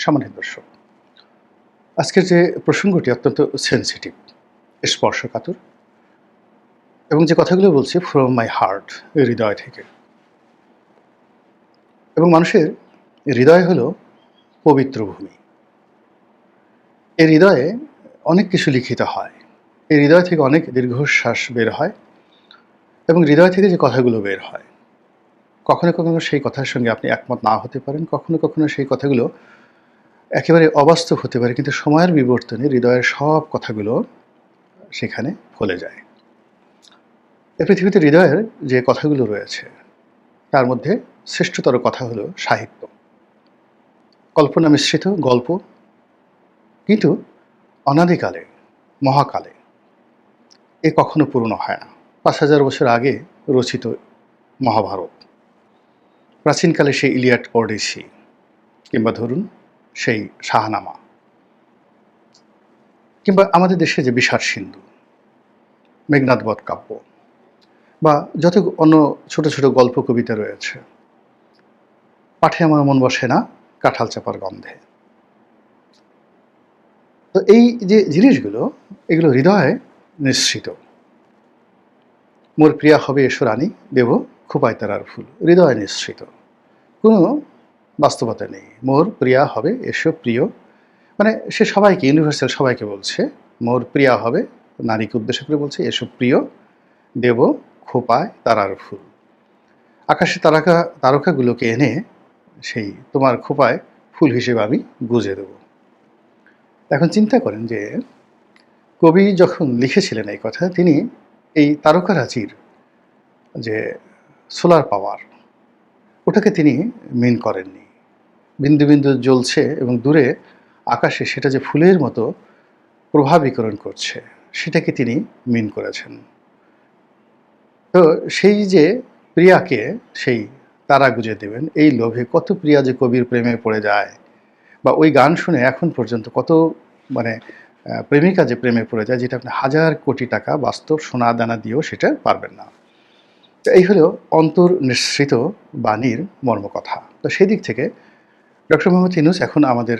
সম্মানিত দর্শক, আজকের যে প্রসঙ্গটি অত্যন্ত সেনসিটিভ, স্পর্শকাতর এবং যে কথাগুলো বলছি ফ্রম মাই হার্ট, হৃদয় থেকে। এবং মানুষের হৃদয় হলো পবিত্র ভূমি। এই হৃদয়ে অনেক কিছু লিখিত হয়। এই হৃদয় থেকে অনেক দীর্ঘশ্বাস বের হয় এবং হৃদয় থেকে যে কথাগুলো বের হয়, কখনো কখনো সেই কথার সঙ্গে আপনি একমত না হতে পারেন, কখনো কখনো সেই কথাগুলো একেবারে অবাস্তব হতে পারে, কিন্তু সময়ের বিবর্তনে হৃদয়ের সব কথাগুলো সেখানে ফলে যায়। এই পৃথিবীতে হৃদয়ের যে কথাগুলো রয়েছে তার মধ্যে শ্রেষ্ঠতর কথা হলো সাহিত্য, কল্পনা মিশ্রিত গল্প, কিন্তু অনাদিকালে, মহাকালে এ কখনো পুরনো হয় না। ৫,০০০ বছর আগে রচিত মহাভারত, প্রাচীনকালে সেই ইলিয়াড ওডিসি, কিংবা ধরুন সেই শাহনামা, কিংবা আমাদের দেশে যে বিষাদ সিন্ধু, মেঘনাদ বধ কাব্য, বা যত অন্য ছোট ছোট গল্প কবিতা রয়েছে, পাঠে আমার মন বসে না কাঁঠাল চাপার গন্ধে। তো এই যে জিনিসগুলো, এগুলো হৃদয়ে নিঃসৃত। মোর প্রিয়া হবে এসো রানী, দেব খোপায় তারার ফুল, হৃদয়ে নিঃসৃত, কোনো বাস্তবতা নেই। মোর প্রিয়া হবে এসো প্রিয়, মানে সে সবাইকে, ইউনিভার্সাল সবাইকে বলছে মোর প্রিয়া হবে, নারীকে উদ্দেশ্য করে বলছে এসো প্রিয়, দেব খোপায় তারার ফুল। আকাশে তারকাগুলোকে এনে সেই তোমার খোপায় ফুল হিসেবে আমি গুজে দেব। এখন চিন্তা করেন যে কবি যখন লিখেছিলেন এই কথা, তিনি এই তারকারাজির যে সোলার পাওয়ার, ওটাকে তিনি মিন করেননি। বিন্দু বিন্দু জ্বলছে এবং দূরে আকাশে সেটা যে ফুলের মতো প্রভাব বিকরণ করছে, সেটাকে তিনি মিন করেছেন। তো সেই যে প্রিয়াকে সেই তারা গুজে দেবেন, এই লোভে কত প্রিয়া যে কবির প্রেমে পড়ে যায়, বা ওই গান শুনে এখন পর্যন্ত কত মানে প্রেমিকা যে প্রেমে পড়ে যায়, যেটা আপনি হাজার কোটি টাকা বাস্তব সোনা দানা দিয়েও সেটা পারবেন না। তো এই হলো অন্তর্নিঃসৃত বাণীর মর্মকথা। তো সেই দিক থেকে ডক্টর মোহাম্মদ ইউনূস এখন আমাদের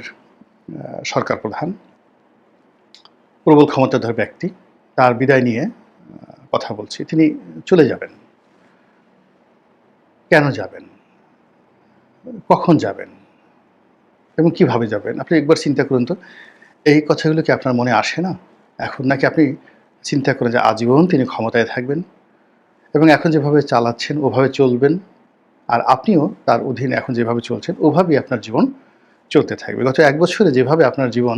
সরকার প্রধান, প্রবল ক্ষমতাধর ব্যক্তি। তার বিদায় নিয়ে কথা বলছি। তিনি চলে যাবেন। কেন যাবেন, কখন যাবেন এবং কিভাবে যাবেন, আপনি একবার চিন্তা করুন তো। এই কথাগুলো কি আপনার মনে আসে না এখন? নাকি আপনি চিন্তা করেন যে আজীবন তিনি ক্ষমতায় থাকবেন এবং এখন যেভাবে চালাচ্ছেন ওভাবে চলবেন, আর আপনিও তার অধীনে এখন যেভাবে চলছেন ওভাবেই আপনার জীবন চলতে থাকবে? গত ১ বছরে যেভাবে আপনার জীবন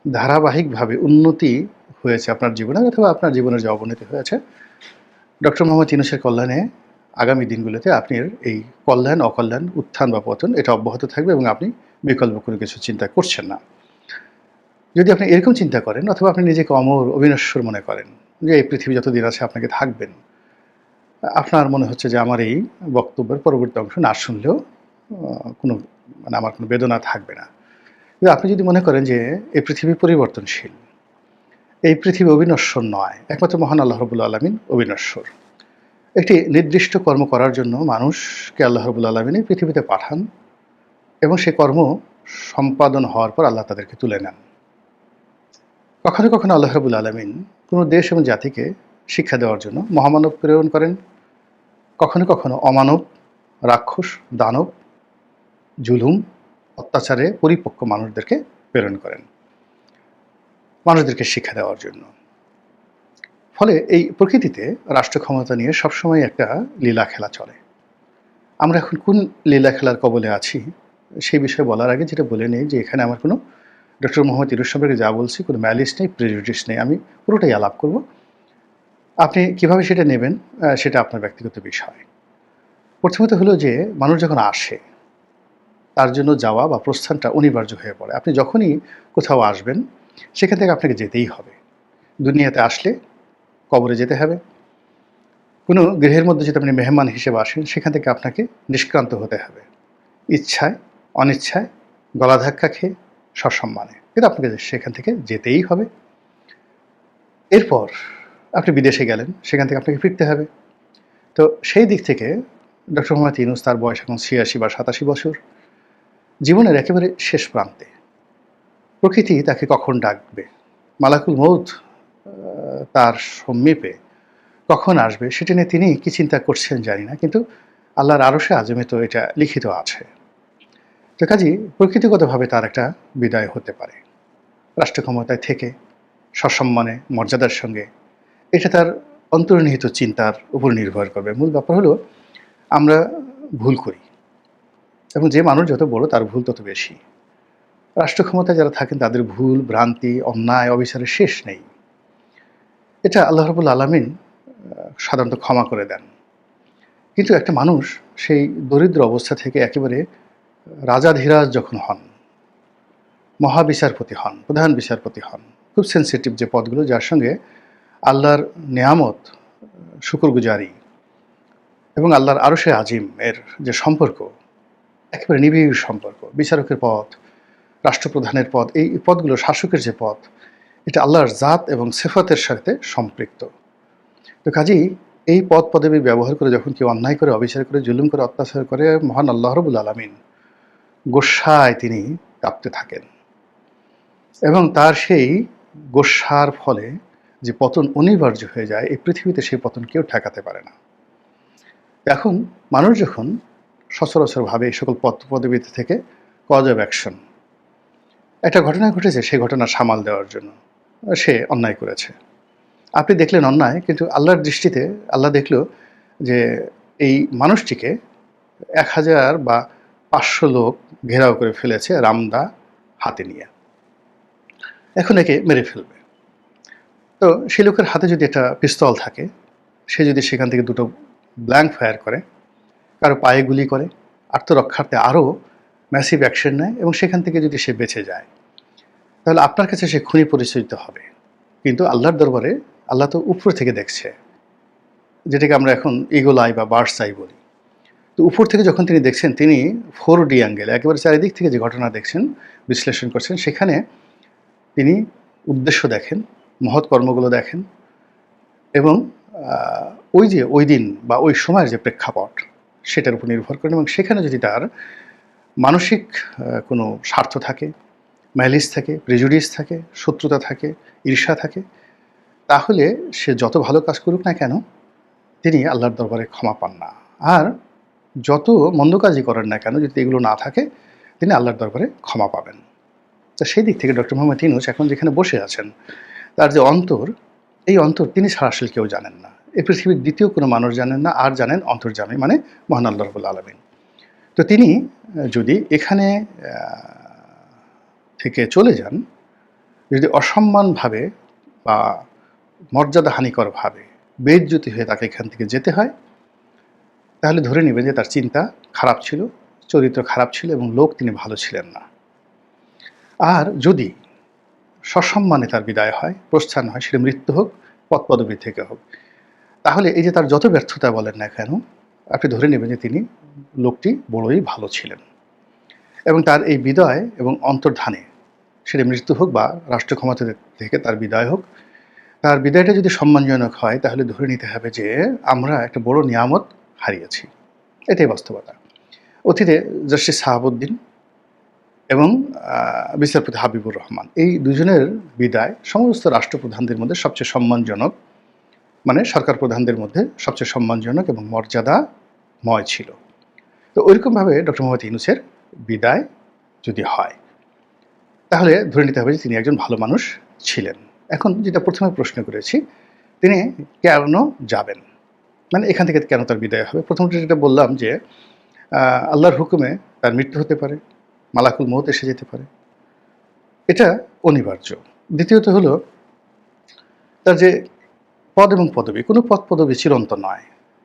ধারাবাহিকভাবে উন্নতি হয়েছে আপনার জীবনে, অথবা আপনার জীবনের যে অবনতি হয়েছে, ডক্টর মোহাম্মদ ইউনূসের কল্যাণে আগামী দিনগুলোতে আপনার এই কল্যাণ অকল্যাণ, উত্থান বা পতন, এটা অব্যাহত থাকবে এবং আপনি বিকল্প কোনো কিছু চিন্তা করছেন না। যদি আপনি এরকম চিন্তা করেন, অথবা আপনি নিজেকে অমর, অবিনশ্বর মনে করেন যে এই পৃথিবী যতদিন আছে আপনাকে থাকবেন, আপনার মনে হচ্ছে যে আমার এই বক্তব্যের পরবর্তী অংশ না শুনলেও কোনো মানে আমার কোনো বেদনা থাকবে না। কিন্তু আপনি যদি মনে করেন যে এই পৃথিবী পরিবর্তনশীল, এই পৃথিবী অবিনশ্বর নয়, একমাত্র মহান আল্লাহ রাব্বুল আলামিন অবিনশ্বর। একটি নির্দিষ্ট কর্ম করার জন্য মানুষকে আল্লাহ রাব্বুল আলামিন এই পৃথিবীতে পাঠান এবং সে কর্ম সম্পাদন হওয়ার পর আল্লাহ তাদেরকে তুলে নেন। কখনো কখনো আল্লাহ রাব্বুল আলামিন কোনো দেশ এবং জাতিকে শিক্ষা দেওয়ার জন্য মহামানব প্রেরণ করেন, কখনো কখনো অমানব, রাক্ষস, দানব, জুলুম, অত্যাচারে পরিপক্ক মানুষদেরকে প্রেরণ করেন মানুষদেরকে শিক্ষা দেওয়ার জন্য। ফলে এই প্রকৃতিতে রাষ্ট্র ক্ষমতা নিয়ে সবসময় একটা লীলা খেলা চলে। আমরা এখন কোন লীলা খেলার কবলে আছি সেই বিষয়ে বলার আগে যেটা বলে নেই যে এখানে আমার কোনো ডক্টর মোহাম্মদ ইউনূস সম্পর্কে যা বলছি কোনো ম্যালিস নেই, প্রেজুডিস নেই। আমি পুরোটাই আলাপ করব। আপনি কিভাবে সেটা নেবেন সেটা আপনার ব্যক্তিগত বিষয়। প্রথমত হলো যে মানুষ যখন আসে, তার জন্য যাওয়া বা প্রস্থানটা অনিবার্য হয়ে পড়ে। আপনি যখনই কোথাও আসবেন, সেখান থেকে আপনাকে যেতেই হবে। দুনিয়াতে আসলে কবরে যেতে হবে। কোনো গৃহের মধ্যে যদি আপনি মেহমান হিসেবে আসেন, সেখান থেকে আপনাকে নিষ্ক্রান্ত হতে হবে, ইচ্ছায় অনিচ্ছায়, গলা ধাক্কা খেয়ে, সসম্মানে, কিন্তু আপনাকে সেখান থেকে যেতেই হবে। এরপর আপনি বিদেশে গেলেন, সেখান থেকে আপনাকে ফিরতে হবে। তো সেই দিক থেকে ডক্টর মোহাম্মদ ইউনূস, তার বয়স এখন ৮৬ বা ৮৭ বছর, জীবনের একেবারে শেষ প্রান্তে। প্রকৃতি তাকে কখন ডাকবে, মালাকুল মউত তার সমীপে কখন আসবে, সেটা নিয়ে তিনি কি চিন্তা করছেন জানি না, কিন্তু আল্লাহর আরশে আযমে তো এটা লিখিত আছে। তো কাজেই প্রকৃতিগতভাবে তার একটা বিদায় হতে পারে রাষ্ট্র ক্ষমতায় থেকে সসম্মানে মর্যাদার সঙ্গে। এটা তার অন্তর্নিহিত চিন্তার উপর নির্ভর করবে। মূল ব্যাপার হলো আমরা ভুল করি, এবং যে মানুষ যত বড় তার ভুল তত বেশি। রাষ্ট্র ক্ষমতায় যারা থাকেন তাদের ভুল, ভ্রান্তি, অন্যায়, অবিচারের শেষ নেই। এটা আল্লাহ রাব্বুল আলামিন সাধারণত ক্ষমা করে দেন। কিন্তু একটা মানুষ সেই দরিদ্র অবস্থা থেকে একেবারে রাজাধিরাজ যখন হন, মহাবিচারপতি হন, প্রধান বিচারপতি হন, খুব সেনসিটিভ যে পদগুলো, যার সঙ্গে আল্লাহর নেয়ামত, শুকরগুজারি এবং আল্লাহর আরশে আজিম এর যে সম্পর্ক, একেবারে নিবিড় সম্পর্ক, বিচারকের পদ, রাষ্ট্রপ্রধানের পদ, এই পদগুলো শাসকের যে পদ, এটা আল্লাহর জাত এবং সিফাতের সাথে সম্পৃক্ত। তো কাজেই এই পদ পদবি ব্যবহার করে যখন কেউ অন্যায় করে, অবিচার করে, জুলুম করে, অত্যাচার করে, মহান আল্লাহ রাব্বুল আলামিন গোস্বায় তিনি কাঁপতে থাকেন, এবং তার সেই গোস্বার ফলে যে পতন অনিবার্য হয়ে যায়, এই পৃথিবীতে সেই পতন কেউ ঠেকাতে পারে না। এখন মানুষ যখন সচরাচরভাবে এই সকল পদ পদবিতে থেকে কজ অফ অ্যাকশন, একটা ঘটনা ঘটেছে, সেই ঘটনা সামাল দেওয়ার জন্য সে অন্যায় করেছে। আপনি দেখলেন অন্যায়, কিন্তু আল্লাহর দৃষ্টিতে আল্লাহ দেখল যে এই মানুষটিকে ১,০০০ বা ৫০০ লোক ঘেরাও করে ফেলেছে রামদা হাতে নিয়ে, এখন একে মেরে ফেলবে। তো সেই লোকের হাতে যদি একটা পিস্তল থাকে, সে যদি সেখান থেকে দুটো ব্ল্যাঙ্ক ফায়ার করে, কারো পায়ে গুলি করে, আত্মরক্ষার্থে আরও ম্যাসিভ অ্যাকশন নেয়, এবং সেখান থেকে যদি সে বেঁচে যায়, তাহলে আপনার কাছে সে খুনি পরিচালিত হবে। কিন্তু আল্লাহর দরবারে আল্লাহ তো উপর থেকে দেখছে, যেটাকে আমরা এখন ইগল আই বা বার্ডস আই বলি। তো উপর থেকে যখন তিনি দেখছেন, তিনি 4D অ্যাঙ্গেল, একেবারে চারিদিক থেকে যে ঘটনা দেখছেন, বিশ্লেষণ করছেন, সেখানে তিনি উদ্দেশ্য দেখেন, মহৎ কর্মগুলো দেখেন, এবং ওই যে ওই দিন বা ওই সময়ের যে প্রেক্ষাপট, সেটার উপর নির্ভর করেন, এবং সেখানে যদি তার মানসিক কোনো স্বার্থ থাকে, ম্যালিস থাকে, প্রেজুডিস থাকে, শত্রুতা থাকে, ঈর্ষা থাকে, তাহলে সে যত ভালো কাজ করুক না কেন, তিনি আল্লাহর দরবারে ক্ষমা পান না। আর যত মন্দ কাজই করেন না কেন, যদি এগুলো না থাকে, তিনি আল্লাহর দরবারে ক্ষমা পাবেন। তো সেই দিক থেকে ডক্টর মোহাম্মদ ইউনূস এখন যেখানে বসে আছেন, তার যে অন্তর, এই অন্তর তিনি ছাড়া আসলে কেউ জানেন না। এই পৃথিবীর দ্বিতীয় কোনো মানুষ জানেন না, আর জানেন অন্তর্যামী মানে মহান আল্লাহ রাব্বুল আলামিন। তো তিনি যদি এখানে থেকে চলে যান, যদি অসম্মানভাবে বা মর্যাদাহানিকরভাবে বেইজ্জতি হয়ে তাকে এখান থেকে যেতে হয়, তাহলে ধরে নেবেন যে তার চিন্তা খারাপ ছিল, চরিত্র খারাপ ছিল, এবং লোক তিনি ভালো ছিলেন না। আর যদি সসম্মানে তার বিদায় হয়, প্রস্থান হয়, সেটা মৃত্যু হোক, পদ পদবী থেকে হোক, তাহলে এই যে তার যত ব্যর্থতা বলেন না কেন, আপনি ধরে নেবেন যে তিনি লোকটি বড়ই ভালো ছিলেন, এবং তার এই বিদায় এবং অন্তর্ধানে, সেটা মৃত্যু হোক বা রাষ্ট্র ক্ষমতা থেকে তার বিদায় হোক, তার বিদায়টা যদি সম্মানজনক হয়, তাহলে ধরে নিতে হবে যে আমরা একটা বড় নিয়ামত হারিয়েছি। এটাই বাস্তবতা। অতীতে জাস্টিস শাহাবুদ্দিন এবং বিচারপতি হাবিবুর রহমান, এই দুজনের বিদায় সমস্ত রাষ্ট্রপ্রধানদের মধ্যে সবচেয়ে সম্মানজনক, মানে সরকার প্রধানদের মধ্যে সবচেয়ে সম্মানজনক এবং মর্যাদাময় ছিল। তো ওইরকমভাবে ডক্টর মোহাম্মদ ইউনূসের বিদায় যদি হয়, তাহলে ধরে নিতে হবে যে তিনি একজন ভালো মানুষ ছিলেন। এখন যেটা প্রথমে প্রশ্ন করেছি, তিনি কেন যাবেন, মানে এখান থেকে কেন তার বিদায় হবে। প্রথমত যেটা বললাম যে আল্লাহর হুকুমে তার মৃত্যু হতে পারে, মালাকুল মউত এসে যেতে পারে, এটা অনিবার্য। দ্বিতীয়ত হলো তার যে পদ এবং পদবী, কোনো পদ পদবী চিরন্তন নয়।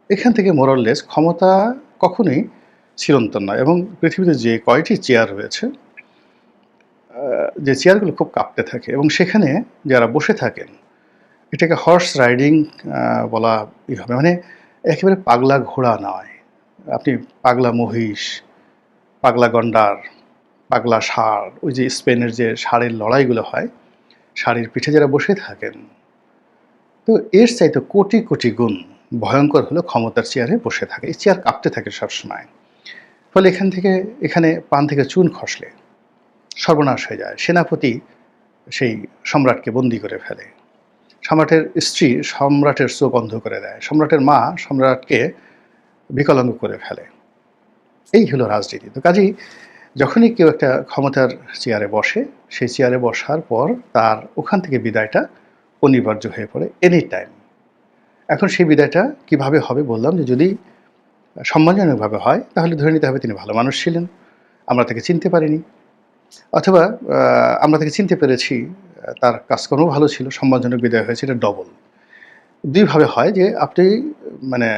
এখান থেকে মোরাললেস ক্ষমতা কখনোই চিরন্তন নয়, এবং পৃথিবীতে যে কয়টি চেয়ার রয়েছে, যে চেয়ারগুলো খুব কাঁপতে থাকে, এবং সেখানে যারা বসে থাকেন, এটাকে হর্স রাইডিং বলা হবে, মানে একেবারে পাগলা ঘোড়া নয়। আপনি পাগলা মহিষ, পাগলা গন্ডার, পাগলা ষাঁড়, ওই যে স্পেনের যে ষাঁড়ের লড়াইগুলো হয়, ষাঁড়ের পিঠে যারা বসে থাকেন, তো এর চাইতে কোটি কোটি গুণ ভয়ঙ্কর হলো ক্ষমতার চেয়ারে বসে থাকে। এই চেয়ার কাঁপতে থাকে সবসময়, ফলে এখানে পান থেকে চুন খসলে সর্বনাশ হয়ে যায়। সেনাপতি সেই সম্রাটকে বন্দী করে ফেলে, সম্রাটের স্ত্রী সম্রাটের চোখ অন্ধ করে দেয়, সম্রাটের মা সম্রাটকে বিকলাঙ্গ করে ফেলে। এই হলো রাজনীতি। তো কাজেই যখনই কেউ একটা ক্ষমতার চেয়ারে বসে, সেই চেয়ারে বসার পর তার ওখান থেকে বিদায়টা অনিবার্য হয়ে পড়ে এনি টাইম। এখন সেই বিদায়টা কিভাবে হবে বললাম, যে যদি সম্মানজনকভাবে হয় তাহলে ধরে নিতে হবে তিনি ভালো মানুষ ছিলেন, আমরা তাকে চিনতে পারিনি, অথবা আমরা তাকে চিনতে পেরেছি, তার কাজকর্ম ভালো ছিল, সম্মানজনক বিদায় হয়েছে, এটা ডবল। দুইভাবে হয় যে আপনি মানে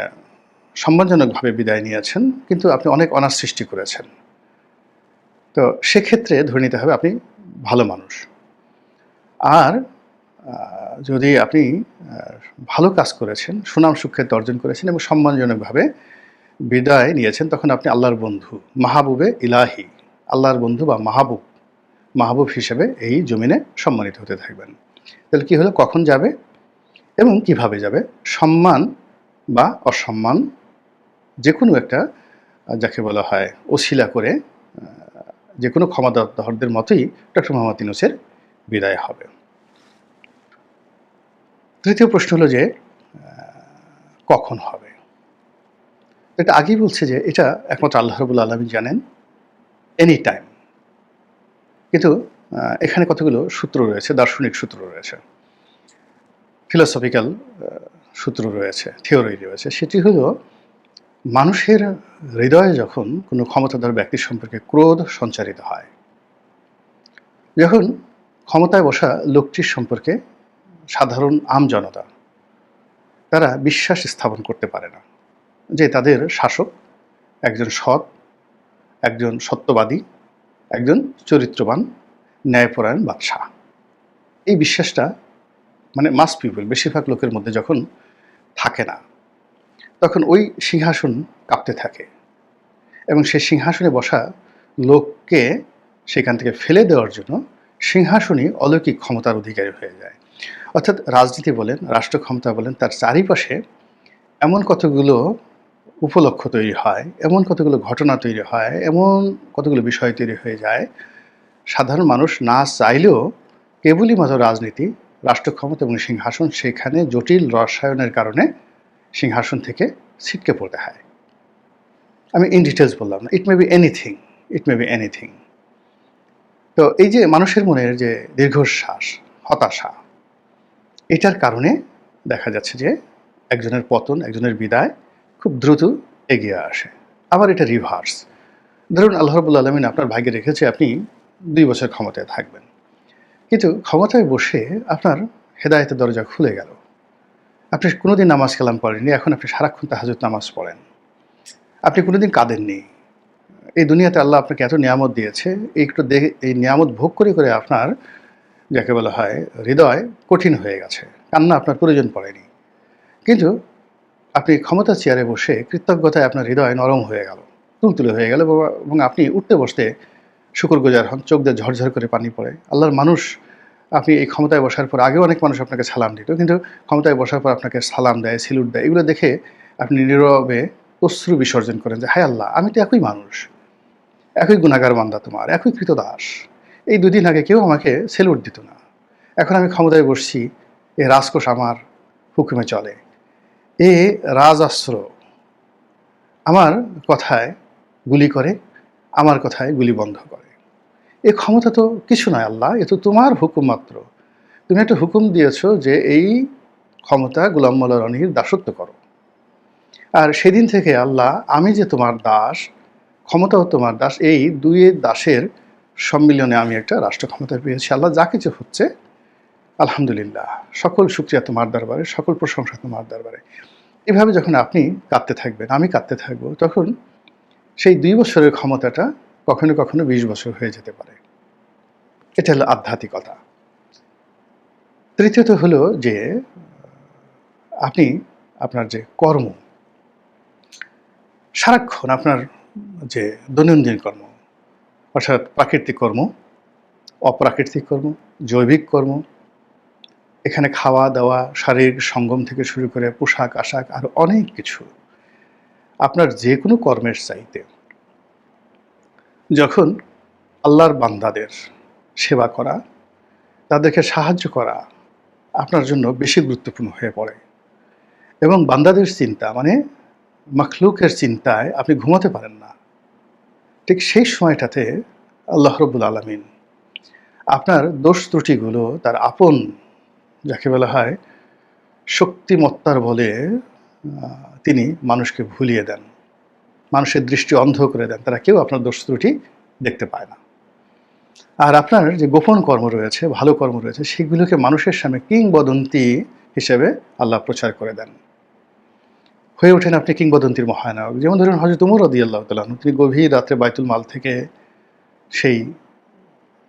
সম্মানজনকভাবে বিদায় নিয়েছেন, কিন্তু আপনি অনেক অনার সৃষ্টি করেছেন। তো সেক্ষেত্রে ধরে নিতে হবে আপনি ভালো মানুষ। আর যদি আপনি ভালো কাজ করেছেন, সুনাম সুখ্যাতি অর্জন করেছেন এবং সম্মানজনকভাবে বিদায় নিয়েছেন, তখন আপনি আল্লাহর বন্ধু, মাহবুবে ইলাহি, আল্লাহর বন্ধু বা মাহবুব হিসেবে এই জমিনে সম্মানিত হতে থাকবেন। তাহলে কি হলো, কখন যাবে এবং কিভাবে যাবে? সম্মান বা অসম্মান যে কোনো একটা, যাকে বলা হয় ওসিলা করে, যে কোনো ক্ষমতাধরদের মতোই ডক্টর মোহাম্মদ ইউনূসের বিদায় হবে। তৃতীয় প্রশ্ন হলো যে কখন হবে? এটা আগেই বলছে যে এটা একমাত্র আল্লাহ রাব্বুল আলামিন জানেন, এনি টাইম। কিন্তু এখানে কতগুলো সূত্র রয়েছে, দার্শনিক সূত্র রয়েছে, ফিলোসফিক্যাল সূত্র রয়েছে, থিওরি রয়েছে। সেটি হলো, মানুষের হৃদয়ে যখন কোনো ক্ষমতাধর ব্যক্তি সম্পর্কে ক্রোধ সঞ্চারিত হয়, যখন ক্ষমতায় বসা লোকটির সম্পর্কে সাধারণ আমজনতা তারা বিশ্বাস স্থাপন করতে পারে না যে তাদের শাসক একজন সৎ, একজন সত্যবাদী, একজন চরিত্রবান, ন্যায়পরায়ণ বাদশাহ, এই বিশ্বাসটা মানে মাস পিপল, বেশিরভাগ লোকের মধ্যে যখন থাকে না, তখন ওই সিংহাসন কাঁপতে থাকে এবং সেই সিংহাসনে বসা লোককে সেখান থেকে ফেলে দেওয়ার জন্য সিংহাসনই অলৌকিক ক্ষমতার অধিকারী হয়ে যায়। অর্থাৎ রাজনীতি বলেন, রাষ্ট্র ক্ষমতা বলেন, তার চারিপাশে এমন কতগুলো উপলক্ষ তৈরি হয়, এমন কতগুলো ঘটনা তৈরি হয়, এমন কতগুলো বিষয় তৈরি হয়ে যায়, সাধারণ মানুষ না চাইলেও কেবলই মাত্র রাজনীতি, রাষ্ট্র ক্ষমতা এবং সিংহাসন, সেখানে জটিল রসায়নের কারণে সিংহাসন থেকে ছিটকে পড়তে হয়। আমি ইন ডিটেলস বললাম না, it may be anything, it may be anything. তো এই যে মানুষের মনের যে দীর্ঘশ্বাস, হতাশা, এটার কারণে দেখা যাচ্ছে যে একজনের পতন, একজনের বিদায় খুব দ্রুত এগিয়ে আসে। আবার এটা রিভার্স। ধরুন আল্লাহ রাব্বুল আলামিন আপনার ভাগ্যে রেখেছে আপনি ২ বছর ক্ষমতায় থাকবেন, কিন্তু ক্ষমতায় বসে আপনার হেদায়েতের দরজা খুলে গেল, আপনি কোনোদিন নামাজ কালাম পড়েননি, এখন আপনি সারাক্ষণ তাহাজ্জুদ নামাজ পড়েন, আপনি কোনোদিন কাঁদেননি। এই দুনিয়াতে আল্লাহ আপনাকে এত নিয়ামত দিয়েছে, এই নিয়ামত ভোগ করে করে আপনার, যাকে বলা হয়, হৃদয় কঠিন হয়ে গেছে, কান্না আপনার প্রয়োজন পড়েনি, কিন্তু আপনি ক্ষমতার চেয়ারে বসে কৃতজ্ঞতায় আপনার হৃদয় নরম হয়ে গেল, তুলতুলে হয়ে গেল, এবং আপনি উঠতে বসতে শুকরগুজার হন, চোখ দিয়ে ঝরঝর করে পানি পড়ে। আল্লাহর মানুষ, আপনি এই ক্ষমতায় বসার পর, আগেও অনেক মানুষ আপনাকে সালাম দিত, কিন্তু ক্ষমতায় বসার পর আপনাকে সালাম দেয়, সেলুট দেয়, এগুলো দেখে আপনি নীরবে অশ্রু বিসর্জন করেন যে হায় আল্লাহ, আমি তো একই মানুষ, একই গুনাহগার বান্দা তোমার, একই কৃতদাস। এই ২ দিন আগে কেউ আমাকে সেলুট দিত না, এখন আমি ক্ষমতায় বসছি, এ রাজকোষ আমার হুকুমে চলে, এ রাজাস্ত্র আমার কথায় গুলি করে, আমার কথায় গুলি বন্ধ করে। এ ক্ষমতা তো কিছু নয় আল্লাহ, এ তো তোমার হুকুম মাত্র। তুমি একটা হুকুম দিয়েছ যে এই ক্ষমতা গোলাম মোল্লা রনির দাসত্ব করো। আর সেদিন থেকে আল্লাহ, আমি যে তোমার দাস, ক্ষমতাও তোমার দাস, এই দুই দাসের সম্মিলনে আমি একটা রাষ্ট্র ক্ষমতা পেয়েছি। আল্লাহ, যা কিছু হচ্ছে আলহামদুলিল্লাহ, সকল শুকরিয়া তোমার দরবারে, সকল প্রশংসা তোমার দরবারে। এভাবে যখন আপনি কাঁদতে থাকবেন, আমি কাঁদতে থাকবো, তখন সেই ২ বছরের ক্ষমতাটা কখনো কখনো ২০ বছর হয়ে যেতে পারে। এটা হলো আধ্যাত্মিকতা। তৃতীয়ত হলো যে আপনি আপনার যে কর্ম, সারাক্ষণ আপনার যে দৈনন্দিন কর্ম, অর্থাৎ প্রাকৃতিক কর্ম, অপ্রাকৃতিক কর্ম, জৈবিক কর্ম, এখানে খাওয়া দাওয়া, শারীরিক সঙ্গম থেকে শুরু করে পোশাক আশাক, আরও অনেক কিছু, আপনার যে কোনো কর্মের চাইতে যখন আল্লাহর বান্দাদের সেবা করা, তাদেরকে সাহায্য করা আপনার জন্য বেশি গুরুত্বপূর্ণ হয়ে পড়ে। এবং বান্দাদের চিন্তা মানে মাখলুকের চিন্তায় আপনি ঘুমাতে পারেন না। ঠিক সেই সময়টাতে আল্লাহ রাব্বুল আলামিন আপনার দোষ ত্রুটিগুলো তার আপন, যাকে বলা হয় শক্তিমত্তার বলে, তিনি মানুষকে ভুলিয়ে দেন। মানুষের দৃষ্টি অন্ধ করে দেন। তারা কেউ আপনার দোষ ত্রুটি দেখতে পায় না। আর আপনার যে গোপন কর্ম রয়েছে, ভালো কর্ম রয়েছে, সেগুলোকে মানুষের সামনে কিংবদন্তি হিসেবে আল্লাহ প্রচার করে দেন। হয়ে ওঠেন আপনি কিংবদন্তির মহানায়ক। যেমন ধরুন হযরত ওমর রাদিয়াল্লাহু তাআলা আনহু, তিনি গভীর রাত্রে বাইতুল মাল থেকে সেই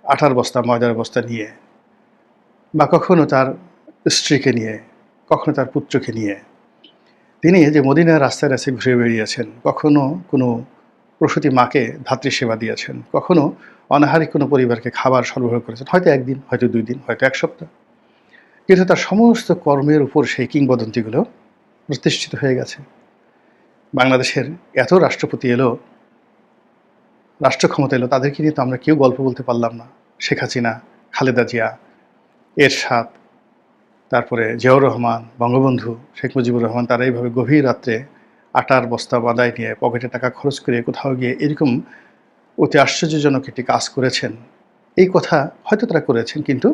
আটার বস্তা, ময়দার বস্তা নিয়ে, বা কখনো তার স্ত্রীকে নিয়ে, কখনো তার পুত্রকে নিয়ে তিনি যে মদিনার রাস্তায় রাস্তায় ঘুরে বেরিয়েছেন, কখনো কোনো প্রসূতি মাকে ধাত্রী সেবা দিয়েছেন, কখনো অনাহারী কোনো পরিবারকে খাবার সরবরাহ করেছেন, হয়তো একদিন, হয়তো 2 দিন, হয়তো 1 সপ্তাহ। কিন্তু তার সমস্ত কর্মের উপর সেই কিংবদন্তিগুলো প্রতিষ্ঠিত হয়ে গেছে। বাংলাদেশের এত রাষ্ট্রপতি এলো, রাষ্ট্র ক্ষমতা এলো, তাদেরকে নিয়ে তো আমরা কেউ গল্প বলতে পারলাম না। শেখ হাসিনা, খালেদা জিয়া, এরশাদ, তারপরে জিয়াউর রহমান, বঙ্গবন্ধু শেখ মুজিবুর রহমান, তারা এইভাবে গভীর রাত্রে আটার বস্তা বাঁধায় নিয়ে পকেটে টাকা খরচ করে কোথাও গিয়ে এরকম অতি আশ্চর্যজনক একটি কাজ করেছেন। এই কথা হয়তো তারা করেছেন, কিন্তু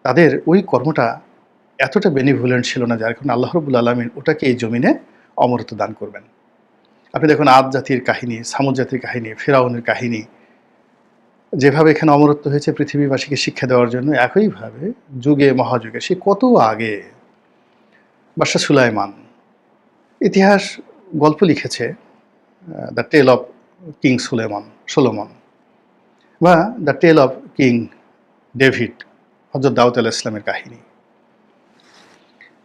তাদের ওই কর্মটা এতটা বেনিভোলেন্ট ছিল না, যার কারণে আল্লাহ রাব্বুল আলামিন ওটাকে এই জমিনে অমরত্ব দান করবেন। আপনি দেখুন আদ জাতির কাহিনী, সামুদ জাতির কাহিনী, ফিরআউনের কাহিনী, যেভাবে এখানে অমরত্ব হয়েছে পৃথিবীবাসীকে শিক্ষা দেওয়ার জন্য, একইভাবে যুগে মহাযুগে সে কত আগে বাদশাহ সুলাইমান ইতিহাস গল্প লিখেছে, the tale of King Solomon, বা the tale of King David, Hazrat Daud আলাইহিস সালামের কাহিনী।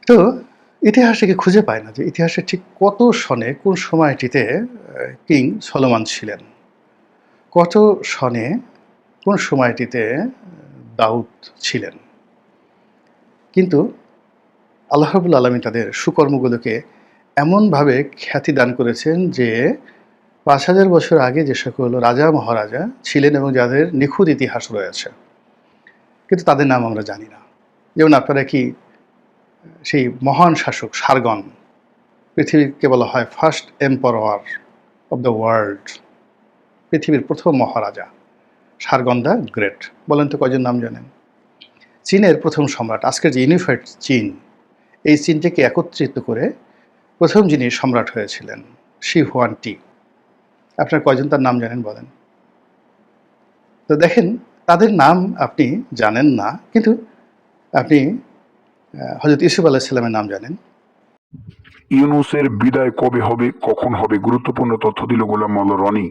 তো ইতিহাসে কি খুঁজে পায় না যে ইতিহাসে ঠিক কত সনে, কোন সময়টিতে কিং সলোমন ছিলেন, কত সনে, কোন সময়টিতে দাউদ ছিলেন। কিন্তু আল্লাহ রাব্বুল আলামিন তাদের সুকর্মগুলোকে এমনভাবে খ্যাতি দান করেছেন যে ৫,০০০ বছর আগে যে সকল রাজা মহারাজা ছিলেন এবং যাদের নিখুঁত ইতিহাস রয়েছে, কিন্তু তাদের নাম আমরা জানি না। যেমন আপনারা কি সেই মহান শাসক সারগন, পৃথিবীকে বলা হয় first emperor of the world, পৃথিবীর প্রথম মহারাজা সারগন দ্য গ্রেট, বলেন তো কয়জন নাম জানেন? চীনের প্রথম সম্রাট, আজকের যে ইউনিফাইড চীন, এই চীনটাকে একত্রিত করে প্রথম যিনি সম্রাট হয়েছিলেন, শি হুয়ানটি, আপনার কয়জন তার নাম জানেন বলেন? তো দেখেন, তাদের নাম আপনি জানেন না, কিন্তু আপনি হযরত ইউসুফ আলাইহিস সালামের নাম জানেন। ইউনূসের বিদায় কবে হবে, কখন হবে, গুরুত্বপূর্ণ তথ্য দিল গোলাম মাওলা রনি।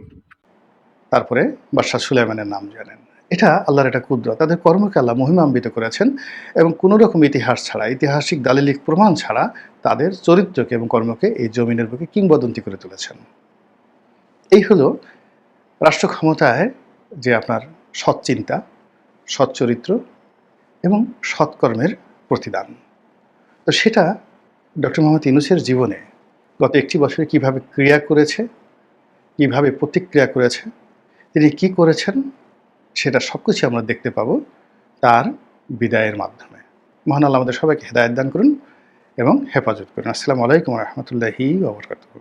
তারপরে বাদশাহ সুলাইমানের নাম জানেন। এটা আল্লাহর একটা কুদরত। তাদের কর্মকে আল্লাহ মহিমান্বিত করেছেন এবং কোনো রকম ইতিহাস ছাড়া, ঐতিহাসিক দালিলিক প্রমাণ ছাড়া তাদের চরিত্রকে এবং কর্মকে এই জমিনের বুকে কিংবদন্তি করে তুলেছেন। এই হলো রাষ্ট্র ক্ষমতায় যে আপনার সৎ চিন্তা, সৎ চরিত্র এবং সৎকর্মের প্রতিদান। তো সেটা ডক্টর মোহাম্মদ ইউনূসের জীবনে গত 1টি বছরে কীভাবে ক্রিয়া করেছে, কীভাবে প্রতিক্রিয়া করেছে, তিনি কি করেছেন, সেটা সবকিছু আমরা দেখতে পাবো তার বিদায়ের মাধ্যমে। মহান আল্লাহ আমাদের সবাইকে হেদায়েত দান করুন এবং হেফাজত করুন। আসসালামু আলাইকুম ওয়া রাহমাতুল্লাহি ওয়া বারাকাতুহু।